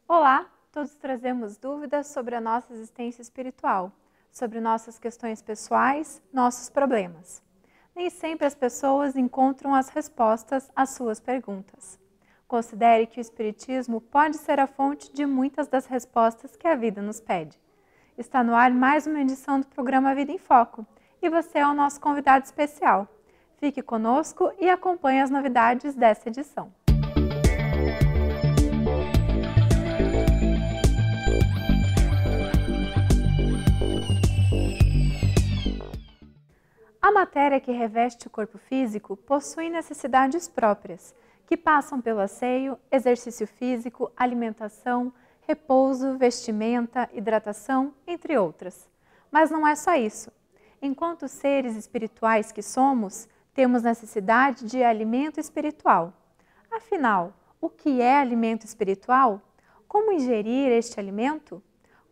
Olá, todos trazemos dúvidas sobre a nossa existência espiritual, sobre nossas questões pessoais, nossos problemas. Nem sempre as pessoas encontram as respostas às suas perguntas. Considere que o Espiritismo pode ser a fonte de muitas das respostas que a vida nos pede. Está no ar mais uma edição do programa Vida em Foco e você é o nosso convidado especial. Fique conosco e acompanhe as novidades dessa edição. A matéria que reveste o corpo físico possui necessidades próprias, que passam pelo asseio, exercício físico, alimentação, repouso, vestimenta, hidratação, entre outras. Mas não é só isso. Enquanto seres espirituais que somos, temos necessidade de alimento espiritual. Afinal, o que é alimento espiritual? Como ingerir este alimento?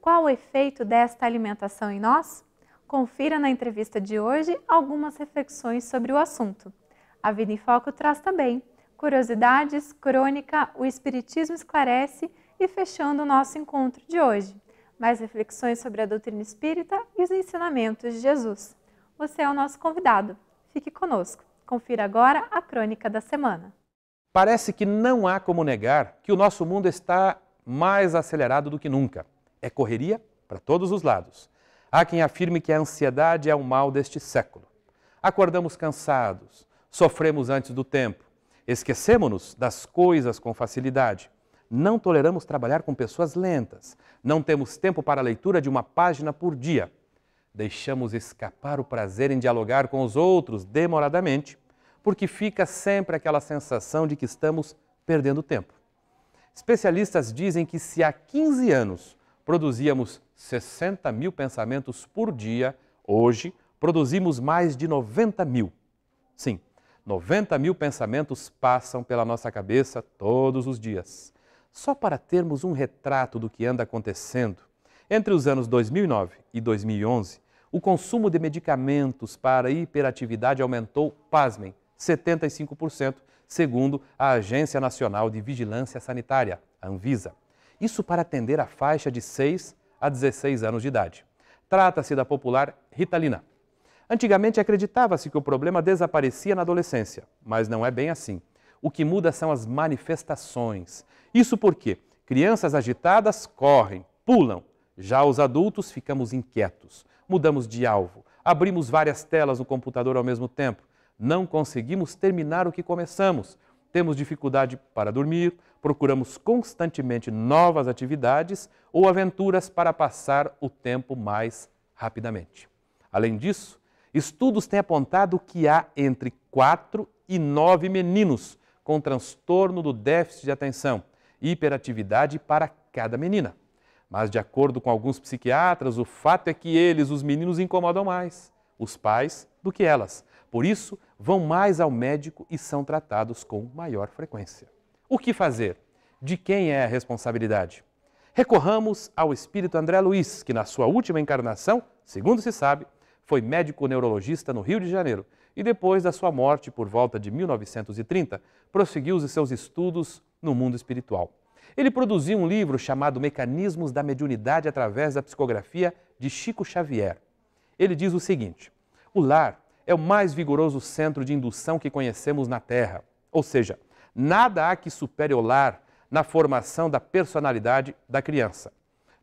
Qual o efeito desta alimentação em nós? Confira na entrevista de hoje algumas reflexões sobre o assunto. A Vida em Foco traz também curiosidades, crônica, o Espiritismo esclarece e fechando o nosso encontro de hoje, mais reflexões sobre a doutrina espírita e os ensinamentos de Jesus. Você é o nosso convidado. Fique conosco. Confira agora a crônica da semana. Parece que não há como negar que o nosso mundo está mais acelerado do que nunca. É correria para todos os lados. Há quem afirme que a ansiedade é o mal deste século. Acordamos cansados, sofremos antes do tempo, esquecemos-nos das coisas com facilidade. Não toleramos trabalhar com pessoas lentas, não temos tempo para a leitura de uma página por dia. Deixamos escapar o prazer em dialogar com os outros demoradamente, porque fica sempre aquela sensação de que estamos perdendo tempo. Especialistas dizem que se há 15 anos produzíamos 60 mil pensamentos por dia, hoje produzimos mais de 90 mil. Sim, 90 mil pensamentos passam pela nossa cabeça todos os dias. Só para termos um retrato do que anda acontecendo, entre os anos 2009 e 2011, o consumo de medicamentos para hiperatividade aumentou, pasmem, 75%, segundo a Agência Nacional de Vigilância Sanitária, a Anvisa. Isso para atender a faixa de 6 a 16 anos de idade. Trata-se da popular Ritalina. Antigamente acreditava-se que o problema desaparecia na adolescência, mas não é bem assim. O que muda são as manifestações. Isso porque crianças agitadas correm, pulam. Já os adultos ficamos inquietos, mudamos de alvo, abrimos várias telas no computador ao mesmo tempo. Não conseguimos terminar o que começamos. Temos dificuldade para dormir, procuramos constantemente novas atividades ou aventuras para passar o tempo mais rapidamente. Além disso, estudos têm apontado que há entre 4 e 9 meninos com transtorno do déficit de atenção e hiperatividade para cada menina. Mas, de acordo com alguns psiquiatras, o fato é que eles, os meninos, incomodam mais os pais do que elas. Por isso, vão mais ao médico e são tratados com maior frequência. O que fazer? De quem é a responsabilidade? Recorramos ao espírito André Luiz, que na sua última encarnação, segundo se sabe, foi médico neurologista no Rio de Janeiro e depois da sua morte, por volta de 1930, prosseguiu os seus estudos no mundo espiritual. Ele produziu um livro chamado Mecanismos da Mediunidade através da psicografia de Chico Xavier. Ele diz o seguinte: o lar é o mais vigoroso centro de indução que conhecemos na Terra. Ou seja, nada há que supere o lar na formação da personalidade da criança.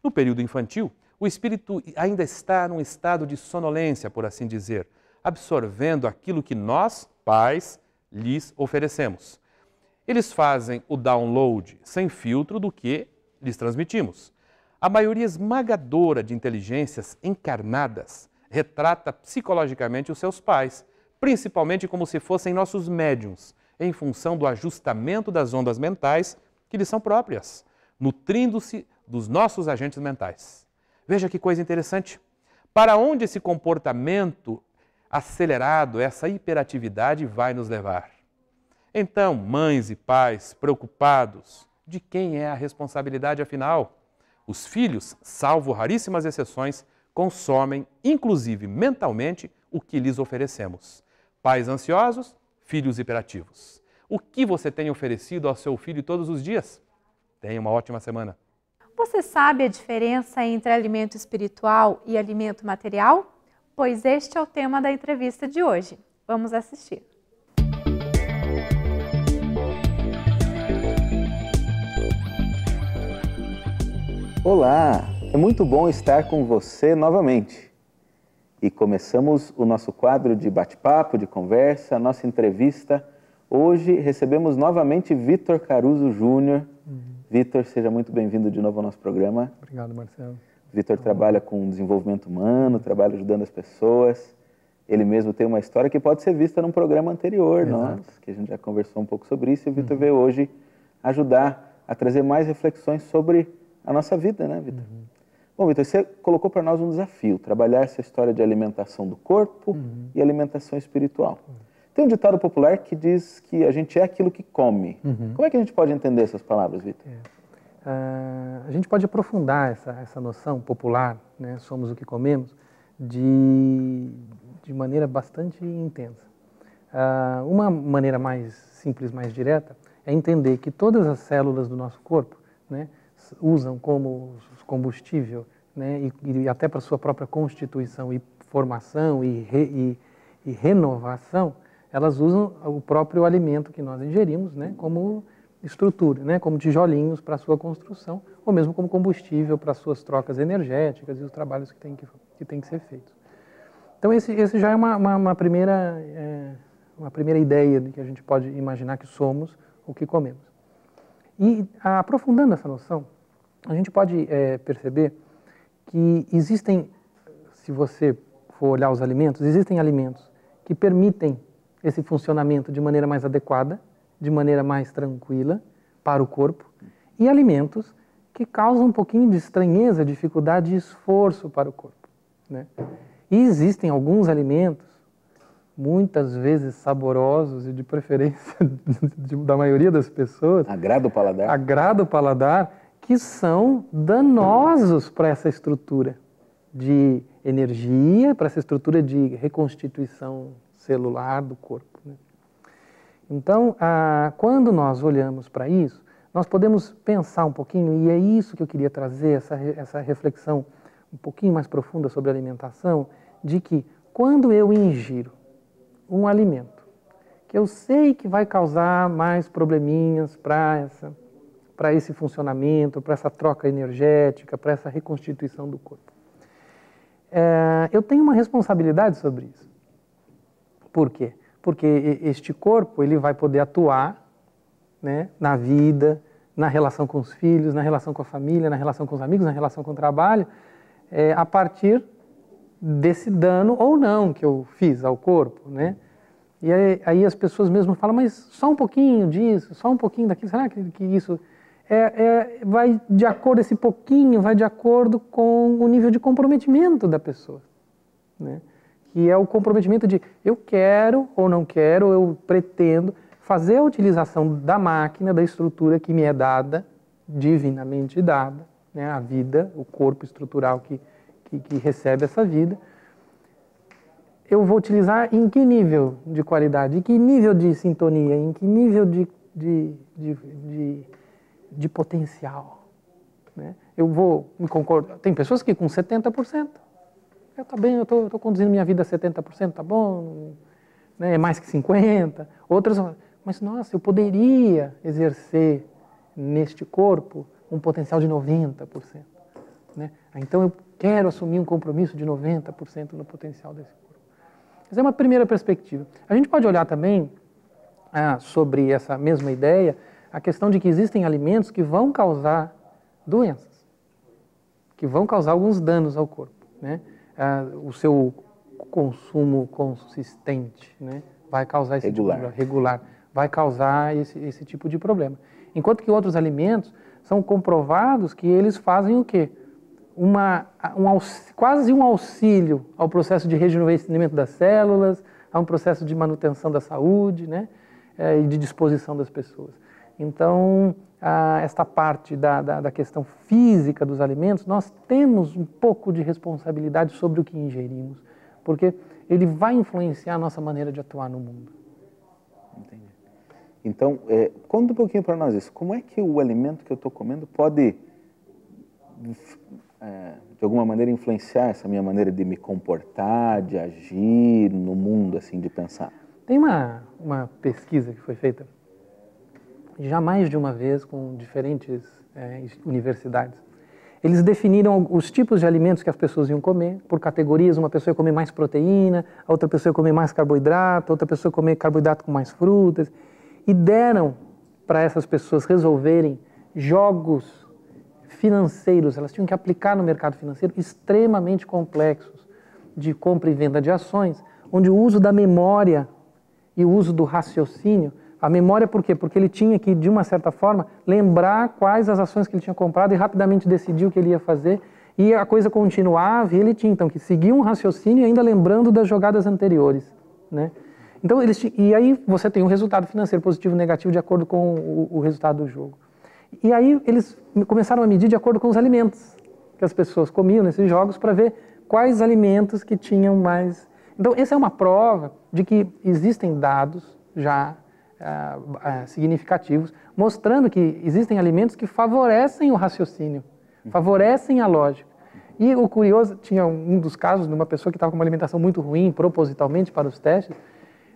No período infantil, o espírito ainda está num estado de sonolência, por assim dizer, absorvendo aquilo que nós, pais, lhes oferecemos. Eles fazem o download sem filtro do que lhes transmitimos. A maioria esmagadora de inteligências encarnadas retrata psicologicamente os seus pais, principalmente como se fossem nossos médiuns, em função do ajustamento das ondas mentais que lhes são próprias, nutrindo-se dos nossos agentes mentais. Veja que coisa interessante. Para onde esse comportamento acelerado, essa hiperatividade vai nos levar? Então, mães e pais preocupados, de quem é a responsabilidade afinal? Os filhos, salvo raríssimas exceções, consomem, inclusive mentalmente, o que lhes oferecemos. Pais ansiosos, filhos hiperativos. O que você tem oferecido ao seu filho todos os dias? Tenha uma ótima semana. Você sabe a diferença entre alimento espiritual e alimento material? Pois este é o tema da entrevista de hoje. Vamos assistir. Olá, é muito bom estar com você novamente. E começamos o nosso quadro de bate-papo, de conversa, a nossa entrevista. Hoje recebemos novamente Vitor Caruso Júnior. Vitor, seja muito bem-vindo de novo ao nosso programa. Obrigado, Marcelo. Vitor trabalha com desenvolvimento humano, trabalha ajudando as pessoas. Ele mesmo tem uma história que pode ser vista num programa anterior, nosso, que a gente já conversou um pouco sobre isso. E o Vitor veio hoje ajudar a trazer mais reflexões sobre a nossa vida, né, Vitor? Bom, Vitor, você colocou para nós um desafio, trabalhar essa história de alimentação do corpo e alimentação espiritual. Tem um ditado popular que diz que a gente é aquilo que come. Como é que a gente pode entender essas palavras, Vitor? A gente pode aprofundar essa noção popular, né, somos o que comemos, de maneira bastante intensa. Uma maneira mais simples, mais direta, é entender que todas as células do nosso corpo, né, usam como combustível, né, e até para sua própria constituição e formação e renovação, elas usam o próprio alimento que nós ingerimos, né, como estrutura, né, como tijolinhos para a sua construção, ou mesmo como combustível para as suas trocas energéticas e os trabalhos que têm que ser feitos. Então esse já é uma primeira ideia de que a gente pode imaginar que somos o que comemos. E aprofundando essa noção, a gente pode perceber que existem, se você for olhar os alimentos, existem alimentos que permitem esse funcionamento de maneira mais adequada, de maneira mais tranquila para o corpo, e alimentos que causam um pouquinho de estranheza, dificuldade e esforço para o corpo, né? E existem alguns alimentos, muitas vezes saborosos e de preferência da maioria das pessoas, agrada o paladar, que são danosos para essa estrutura de energia, para essa estrutura de reconstituição celular do corpo, né? Então, quando nós olhamos para isso, nós podemos pensar um pouquinho, e é isso que eu queria trazer, essa reflexão um pouquinho mais profunda sobre a alimentação, de que quando eu ingiro um alimento que eu sei que vai causar mais probleminhas para esse funcionamento, para essa troca energética, para essa reconstituição do corpo, eu tenho uma responsabilidade sobre isso. Por quê? Porque este corpo ele vai poder atuar, né, na vida, na relação com os filhos, na relação com a família, na relação com os amigos, na relação com o trabalho, a partir desse dano ou não que eu fiz ao corpo, né? E aí as pessoas mesmo falam, mas só um pouquinho disso, só um pouquinho daquilo, será que isso vai de acordo, esse pouquinho vai de acordo com o nível de comprometimento da pessoa, né? Que é o comprometimento de eu quero ou não quero, eu pretendo fazer a utilização da máquina, da estrutura que me é dada, divinamente dada, né? A vida, o corpo estrutural que recebe essa vida. Eu vou utilizar em que nível de qualidade, em que nível de sintonia, em que nível de potencial, né? Eu vou me concordar. Tem pessoas que com 70%, tá bem, eu estou conduzindo minha vida a 70%, tá bom, né? É mais que 50%. Outras, mas nossa, eu poderia exercer neste corpo um potencial de 90%, né? Então eu quero assumir um compromisso de 90% no potencial desse corpo. Essa é uma primeira perspectiva. A gente pode olhar também sobre essa mesma ideia, a questão de que existem alimentos que vão causar doenças, que vão causar alguns danos ao corpo, né? O seu consumo consistente, né, vai causar esse regular, vai causar esse tipo de problema. Enquanto que outros alimentos são comprovados que eles fazem o quê? Quase um auxílio ao processo de rejuvenescimento das células, a um processo de manutenção da saúde, né, e de disposição das pessoas. Então, esta parte da questão física dos alimentos, nós temos um pouco de responsabilidade sobre o que ingerimos, porque ele vai influenciar a nossa maneira de atuar no mundo. Entendi. Então, conta um pouquinho para nós isso. Como é que o alimento que eu estou comendo pode de alguma maneira, influenciar essa minha maneira de me comportar, de agir no mundo, assim, de pensar? Tem uma pesquisa que foi feita já mais de uma vez com diferentes universidades. Eles definiram os tipos de alimentos que as pessoas iam comer, por categorias. Uma pessoa ia comer mais proteína, a outra pessoa ia comer mais carboidrato, outra pessoa ia comer carboidrato com mais frutas. E deram para essas pessoas resolverem jogos financeiros, elas tinham que aplicar no mercado financeiro, extremamente complexos, de compra e venda de ações, onde o uso da memória e o uso do raciocínio. A memória por quê? Porque ele tinha que, de uma certa forma, lembrar quais as ações que ele tinha comprado e rapidamente decidir o que ele ia fazer. E a coisa continuava e ele tinha, então, que seguir um raciocínio e ainda lembrando das jogadas anteriores, né? Então, e aí você tem um resultado financeiro positivo e negativo de acordo com o resultado do jogo. E aí eles começaram a medir de acordo com os alimentos que as pessoas comiam nesses jogos para ver quais alimentos que tinham mais... Então, essa é uma prova de que existem dados já significativos, mostrando que existem alimentos que favorecem o raciocínio, favorecem a lógica. E o curioso, tinha um dos casos de uma pessoa que estava com uma alimentação muito ruim, propositalmente para os testes,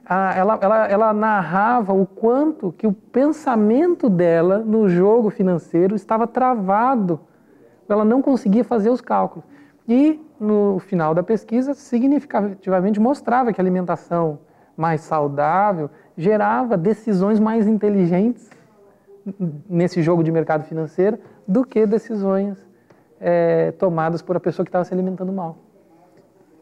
ela narrava o quanto que o pensamento dela no jogo financeiro estava travado, ela não conseguia fazer os cálculos. E no final da pesquisa, significativamente mostrava que a alimentação mais saudável gerava decisões mais inteligentes nesse jogo de mercado financeiro do que decisões tomadas por a pessoa que estava se alimentando mal.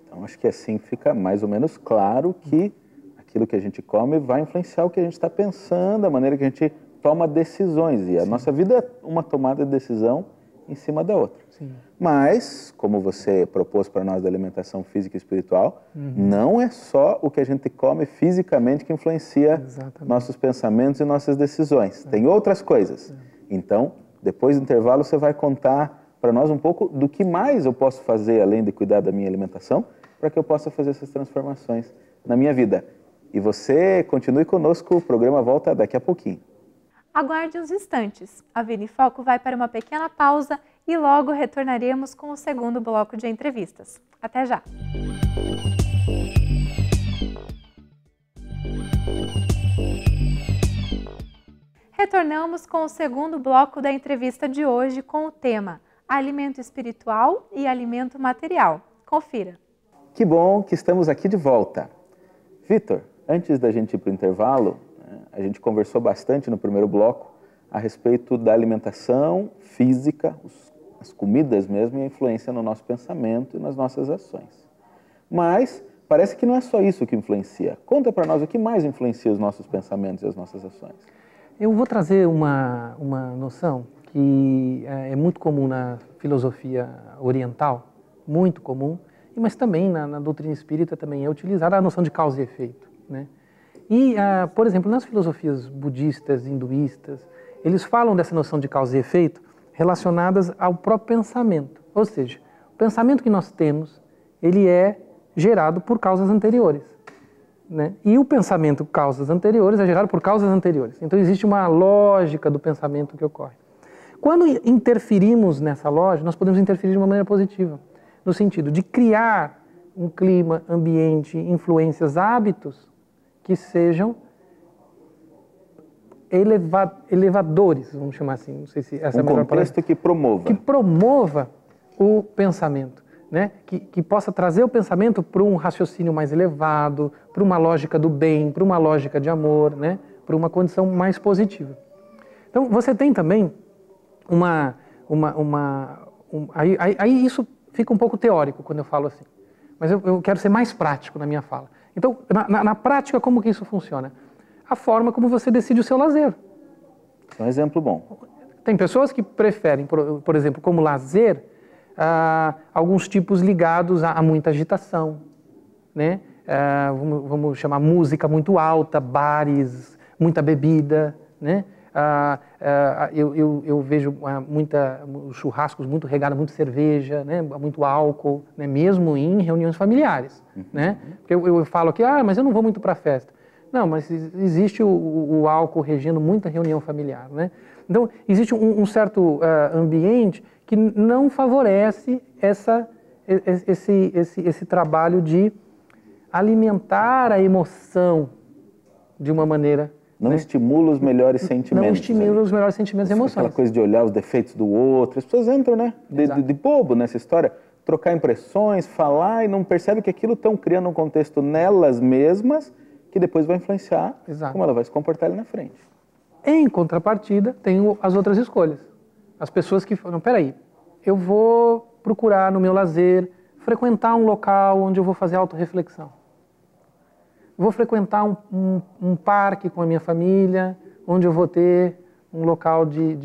Então, acho que assim fica mais ou menos claro que aquilo que a gente come vai influenciar o que a gente está pensando, a maneira que a gente toma decisões. E a nossa vida é uma tomada de decisão em cima da outra. Sim. Mas, como você propôs para nós da alimentação física e espiritual, não é só o que a gente come fisicamente que influencia nossos pensamentos e nossas decisões. Tem outras coisas. Então, depois do intervalo, você vai contar para nós um pouco do que mais eu posso fazer, além de cuidar da minha alimentação, para que eu possa fazer essas transformações na minha vida. E você continue conosco, o programa volta daqui a pouquinho. Aguarde uns instantes. A Vida em Foco vai para uma pequena pausa e logo retornaremos com o segundo bloco de entrevistas. Até já! Retornamos com o segundo bloco da entrevista de hoje com o tema Alimento Espiritual e Alimento Material. Confira! Que bom que estamos aqui de volta. Vitor, antes da gente ir para o intervalo, a gente conversou bastante no primeiro bloco a respeito da alimentação física, as comidas mesmo, e a influência no nosso pensamento e nas nossas ações. Mas parece que não é só isso que influencia. Conta para nós o que mais influencia os nossos pensamentos e as nossas ações. Eu vou trazer uma noção que é muito comum na filosofia oriental, muito comum, mas também na doutrina espírita também é utilizada a noção de causa e efeito, né? E, por exemplo, nas filosofias budistas, hinduístas, eles falam dessa noção de causa e efeito relacionadas ao próprio pensamento. Ou seja, o pensamento que nós temos, ele é gerado por causas anteriores, né? E o pensamento causas anteriores é gerado por causas anteriores. Então existe uma lógica do pensamento que ocorre. Quando interferimos nessa lógica, nós podemos interferir de uma maneira positiva, no sentido de criar um clima, ambiente, influências, hábitos que sejam elevadores, vamos chamar assim, não sei se essa é a melhor palavra. Um contexto que promova. Que promova o pensamento, né? Que possa trazer o pensamento para um raciocínio mais elevado, para uma lógica do bem, para uma lógica de amor, né? Para uma condição mais positiva. Então, você tem também aí isso fica um pouco teórico quando eu falo assim, mas eu quero ser mais prático na minha fala. Então, na prática, como que isso funciona? A forma como você decide o seu lazer. Um exemplo bom. Tem pessoas que preferem, por exemplo, como lazer, alguns tipos ligados a muita agitação, né? Vamos chamar música muito alta, bares, muita bebida, né? Eu vejo churrascos muito regados, muito cerveja, né? Muito álcool, né? Mesmo em reuniões familiares, né? Porque eu falo aqui, mas eu não vou muito para a festa. Não, mas existe o álcool regendo muita reunião familiar, né? Então, existe um certo ambiente que não favorece esse trabalho de alimentar a emoção de uma maneira... Não estimula os melhores sentimentos. Não estimula os melhores sentimentos e emoções. Aquela coisa de olhar os defeitos do outro. As pessoas entram, né, de bobo nessa história. Trocar impressões, falar e não percebe que aquilo estão criando um contexto nelas mesmas que depois vai influenciar como ela vai se comportar ali na frente. Em contrapartida, tem as outras escolhas. As pessoas que falam, peraí, eu vou procurar no meu lazer, frequentar um local onde eu vou fazer autorreflexão. Vou frequentar um parque com a minha família, onde eu vou ter um local de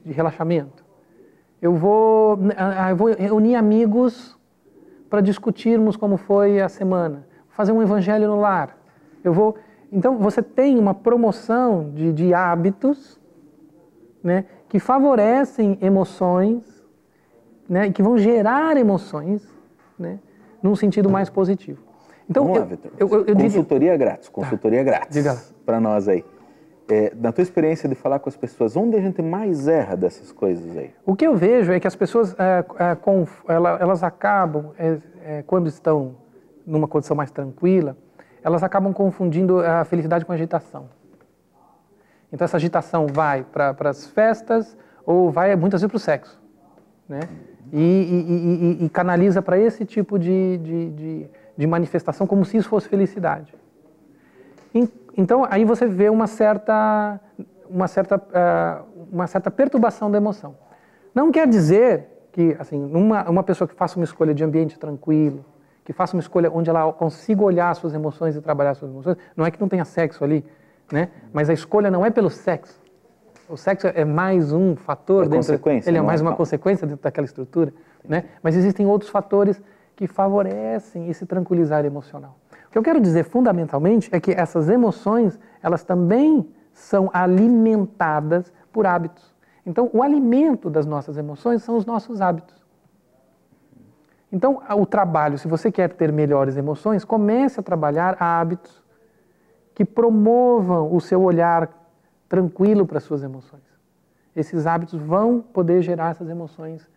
relaxamento. Eu vou reunir amigos para discutirmos como foi a semana. Fazer um evangelho no lar. Então, você tem uma promoção de hábitos, né, que favorecem emoções, né, e que vão gerar emoções, né, num sentido mais positivo. Então, vamos lá, Vitor. Consultoria grátis, consultoria grátis para nós aí. Na tua experiência de falar com as pessoas, onde a gente mais erra dessas coisas aí? O que eu vejo é que as pessoas, elas acabam, quando estão numa condição mais tranquila, elas acabam confundindo a felicidade com a agitação. Então essa agitação vai para as festas ou vai muitas vezes para o sexo, né? E canaliza para esse tipo de manifestação como se isso fosse felicidade. Então aí você vê uma certa perturbação da emoção. Não quer dizer que assim, uma pessoa que faça uma escolha de ambiente tranquilo, que faça uma escolha onde ela consiga olhar suas emoções e trabalhar suas emoções, não é que não tenha sexo ali, né? Mas a escolha não é pelo sexo. O sexo é mais um fator dentro, ele é mais uma consequência dentro daquela estrutura, né? Mas existem outros fatores que favorecem esse tranquilizar emocional. O que eu quero dizer fundamentalmente é que essas emoções, elas também são alimentadas por hábitos. Então, o alimento das nossas emoções são os nossos hábitos. Então, o trabalho, se você quer ter melhores emoções, comece a trabalhar hábitos que promovam o seu olhar tranquilo para as suas emoções. Esses hábitos vão poder gerar essas emoções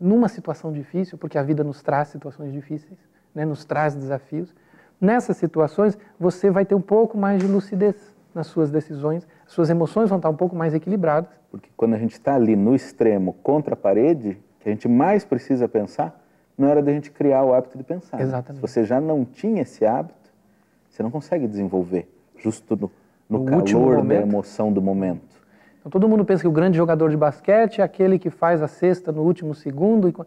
numa situação difícil, porque a vida nos traz situações difíceis, né, nos traz desafios. Nessas situações, você vai ter um pouco mais de lucidez nas suas decisões, suas emoções vão estar um pouco mais equilibradas. Porque quando a gente está ali no extremo contra a parede, que a gente mais precisa pensar, não era da gente criar o hábito de pensar. Exatamente. Se você já não tinha esse hábito, você não consegue desenvolver justo no calor da emoção do momento. Então, todo mundo pensa que o grande jogador de basquete é aquele que faz a cesta no último segundo.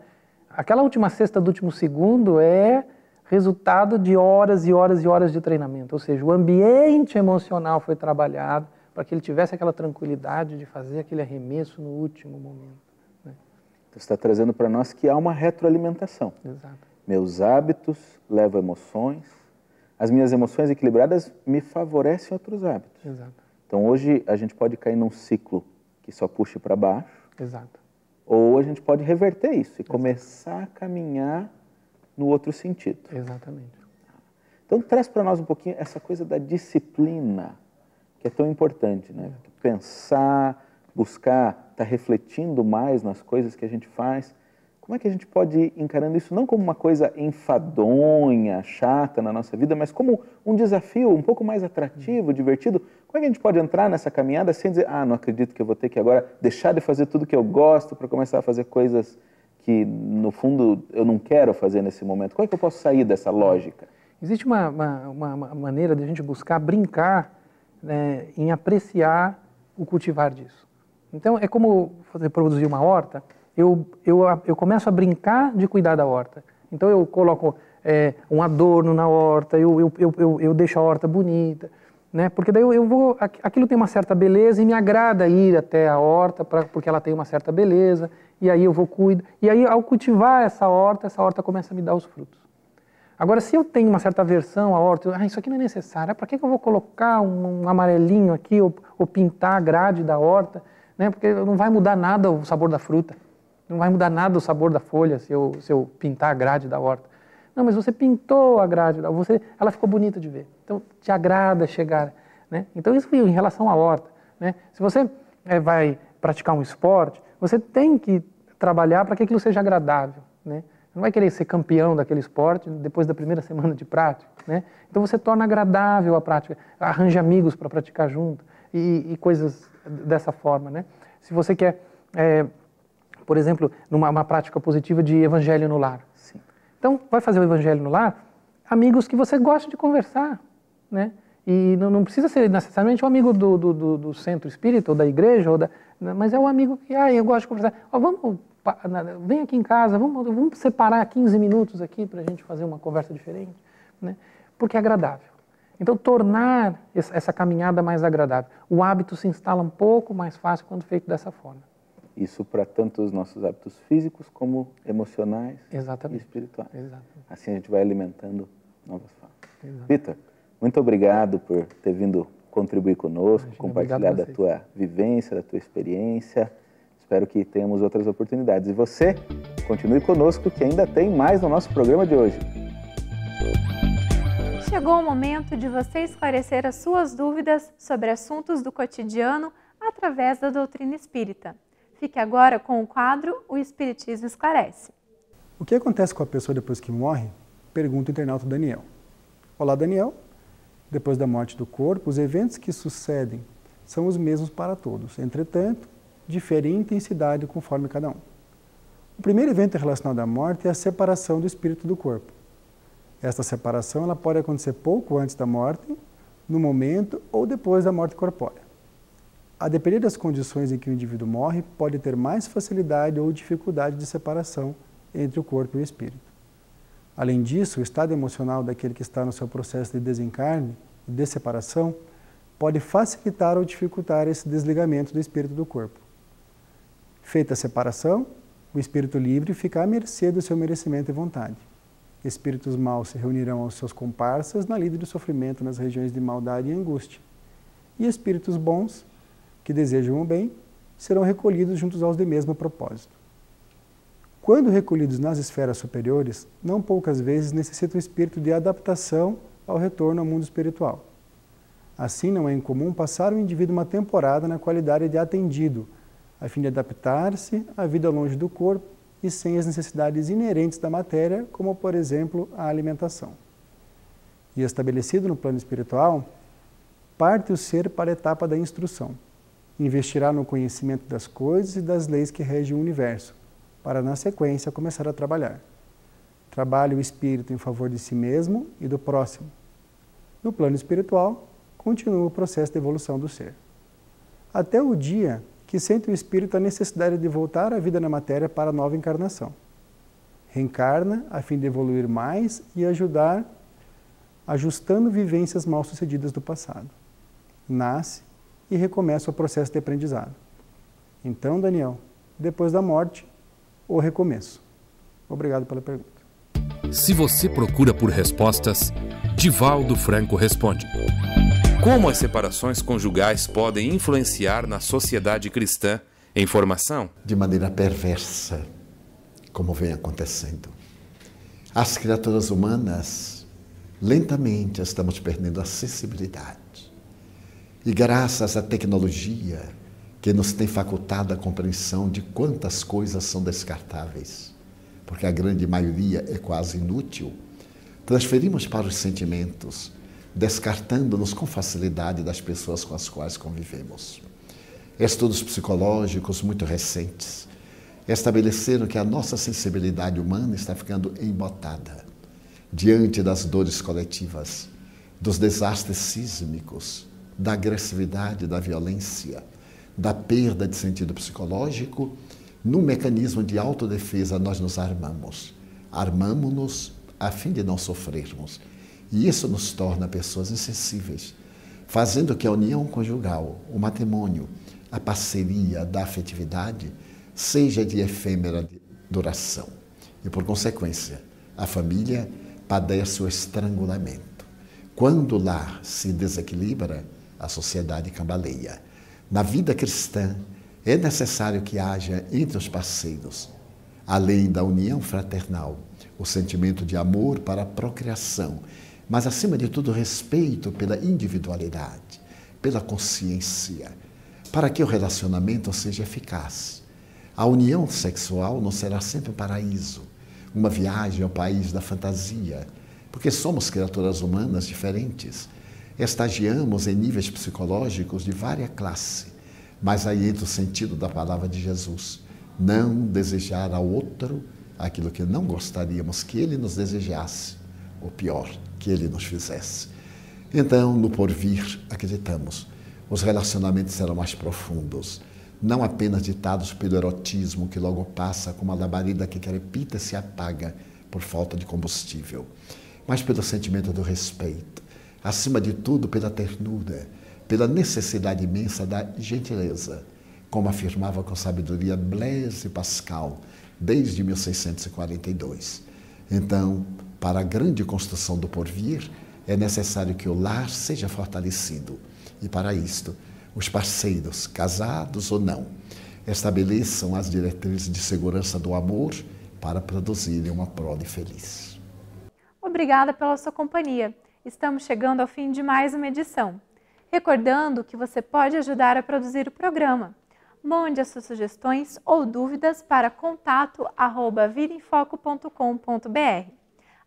Aquela última cesta do último segundo é resultado de horas e horas e horas de treinamento. Ou seja, o ambiente emocional foi trabalhado para que ele tivesse aquela tranquilidade de fazer aquele arremesso no último momento. Né? Então, você está trazendo para nós que há uma retroalimentação. Exato. Meus hábitos levam emoções. As minhas emoções equilibradas me favorecem outros hábitos. Exato. Então, hoje a gente pode cair num ciclo que só puxe para baixo. Exato. Ou a gente pode reverter isso e começar a caminhar no outro sentido. Exatamente. Então, traz para nós um pouquinho essa coisa da disciplina, que é tão importante, né? Pensar, buscar, estar refletindo mais nas coisas que a gente faz. Como é que a gente pode ir encarando isso não como uma coisa enfadonha, chata na nossa vida, mas como um desafio um pouco mais atrativo, divertido? Como é que a gente pode entrar nessa caminhada sem dizer, não acredito que eu vou ter que agora deixar de fazer tudo que eu gosto para começar a fazer coisas que, no fundo, eu não quero fazer nesse momento? Como é que eu posso sair dessa lógica? Existe uma maneira de a gente buscar brincar, né, em apreciar o cultivar disso. Então, é como produzir uma horta. Eu começo a brincar de cuidar da horta. Então eu coloco um adorno na horta, eu deixo a horta bonita, né? Porque daí aquilo tem uma certa beleza e me agrada ir até a horta porque ela tem uma certa beleza, e aí eu cuido. E aí ao cultivar essa horta começa a me dar os frutos. Agora, se eu tenho uma certa aversão à horta, isso aqui não é necessário, para que eu vou colocar um amarelinho aqui ou pintar a grade da horta, né? Porque não vai mudar nada o sabor da fruta. Não vai mudar nada o sabor da folha se eu pintar a grade da horta. Não, mas você pintou a grade, ela ficou bonita de ver. Então, te agrada chegar. Né? Então, isso foi em relação à horta. Né? Se você vai praticar um esporte, você tem que trabalhar para que aquilo seja agradável, né? Não vai querer ser campeão daquele esporte depois da primeira semana de prática, né? Então você torna agradável a prática, arranja amigos para praticar junto e coisas dessa forma, né? Se você quer, por exemplo, uma prática positiva de evangelho no lar. Sim. Então, vai fazer o evangelho no lar, amigos que você gosta de conversar, né? E não precisa ser necessariamente um amigo do centro espírita ou da igreja, mas é um amigo que, eu gosto de conversar. Vem aqui em casa, vamos separar 15 minutos aqui para a gente fazer uma conversa diferente, né? Porque é agradável. Então, tornar essa caminhada mais agradável. O hábito se instala um pouco mais fácil quando feito dessa forma. Isso para tanto os nossos hábitos físicos como emocionais e espirituais. Exatamente. Assim a gente vai alimentando novas formas. Vitor, muito obrigado por ter vindo contribuir conosco, compartilhar da tua vivência, da tua experiência. Espero que tenhamos outras oportunidades. E você, continue conosco que ainda tem mais no nosso programa de hoje. Chegou o momento de você esclarecer as suas dúvidas sobre assuntos do cotidiano através da doutrina espírita. Fique agora com o quadro O Espiritismo Esclarece. O que acontece com a pessoa depois que morre? Pergunta o internauta Daniel. Olá, Daniel. Depois da morte do corpo, os eventos que sucedem são os mesmos para todos. Entretanto, diferem em intensidade conforme cada um. O primeiro evento relacionado à morte é a separação do espírito do corpo. Esta separação ela pode acontecer pouco antes da morte, no momento ou depois da morte corpórea. A depender das condições em que o indivíduo morre, pode ter mais facilidade ou dificuldade de separação entre o corpo e o espírito. Além disso, o estado emocional daquele que está no seu processo de desencarne e de separação pode facilitar ou dificultar esse desligamento do espírito do corpo. Feita a separação, o espírito livre fica à mercê do seu merecimento e vontade. Espíritos maus se reunirão aos seus comparsas na lida do sofrimento nas regiões de maldade e angústia. E espíritos bons, que desejam o bem, serão recolhidos juntos aos de mesmo propósito. Quando recolhidos nas esferas superiores, não poucas vezes necessitam o espírito de adaptação ao retorno ao mundo espiritual. Assim, não é incomum passar o indivíduo uma temporada na qualidade de atendido, a fim de adaptar-se à vida longe do corpo e sem as necessidades inerentes da matéria, como, por exemplo, a alimentação. E estabelecido no plano espiritual, parte o ser para a etapa da instrução. Investirá no conhecimento das coisas e das leis que regem o universo, para, na sequência, começar a trabalhar. Trabalhe o espírito em favor de si mesmo e do próximo. No plano espiritual, continua o processo de evolução do ser. Até o dia que sente o espírito a necessidade de voltar à vida na matéria para a nova encarnação. Reencarna a fim de evoluir mais e ajudar, ajustando vivências mal sucedidas do passado. Nasce e recomeça o processo de aprendizado. Então, Daniel, depois da morte, o recomeço. Obrigado pela pergunta. Se você procura por respostas, Divaldo Franco responde. Como as separações conjugais podem influenciar na sociedade cristã? Informação? De maneira perversa, como vem acontecendo. As criaturas humanas, lentamente estamos perdendo a sensibilidade. E graças à tecnologia, que nos tem facultado a compreensão de quantas coisas são descartáveis, porque a grande maioria é quase inútil, transferimos para os sentimentos, descartando-nos com facilidade das pessoas com as quais convivemos. Estudos psicológicos muito recentes estabeleceram que a nossa sensibilidade humana está ficando embotada diante das dores coletivas, dos desastres sísmicos, da agressividade, da violência, da perda de sentido psicológico. No mecanismo de autodefesa nós nos armamos. Armamo-nos a fim de não sofrermos. E isso nos torna pessoas insensíveis, fazendo que a união conjugal, o matrimônio, a parceria da afetividade, seja de efêmera duração. E, por consequência, a família padece o estrangulamento. Quando o lar se desequilibra, a sociedade cambaleia. Na vida cristã, é necessário que haja entre os parceiros, além da união fraternal, o sentimento de amor para a procriação, mas, acima de tudo, respeito pela individualidade, pela consciência, para que o relacionamento seja eficaz. A união sexual não será sempre um paraíso, uma viagem ao país da fantasia, porque somos criaturas humanas diferentes. Estagiamos em níveis psicológicos de várias classes, mas aí entra o sentido da palavra de Jesus: não desejar ao outro aquilo que não gostaríamos que ele nos desejasse, ou pior, que ele nos fizesse. Então, no porvir, acreditamos, os relacionamentos serão mais profundos, não apenas ditados pelo erotismo que logo passa como a labareda que crepita e se apaga por falta de combustível, mas pelo sentimento do respeito, acima de tudo pela ternura, pela necessidade imensa da gentileza, como afirmava com sabedoria Blaise Pascal, desde 1642. Então, para a grande construção do porvir, é necessário que o lar seja fortalecido. E para isto, os parceiros, casados ou não, estabeleçam as diretrizes de segurança do amor para produzirem uma prole feliz. Obrigada pela sua companhia. Estamos chegando ao fim de mais uma edição. Recordando que você pode ajudar a produzir o programa. Mande as suas sugestões ou dúvidas para contato@vidaemfoco.com.br.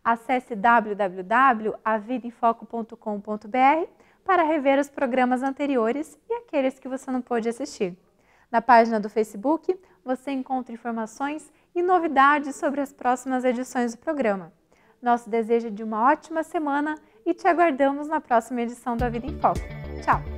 Acesse www.avidaemfoco.com.br para rever os programas anteriores e aqueles que você não pôde assistir. Na página do Facebook, você encontra informações e novidades sobre as próximas edições do programa. Nosso desejo de uma ótima semana e te aguardamos na próxima edição da Vida em Foco. Tchau!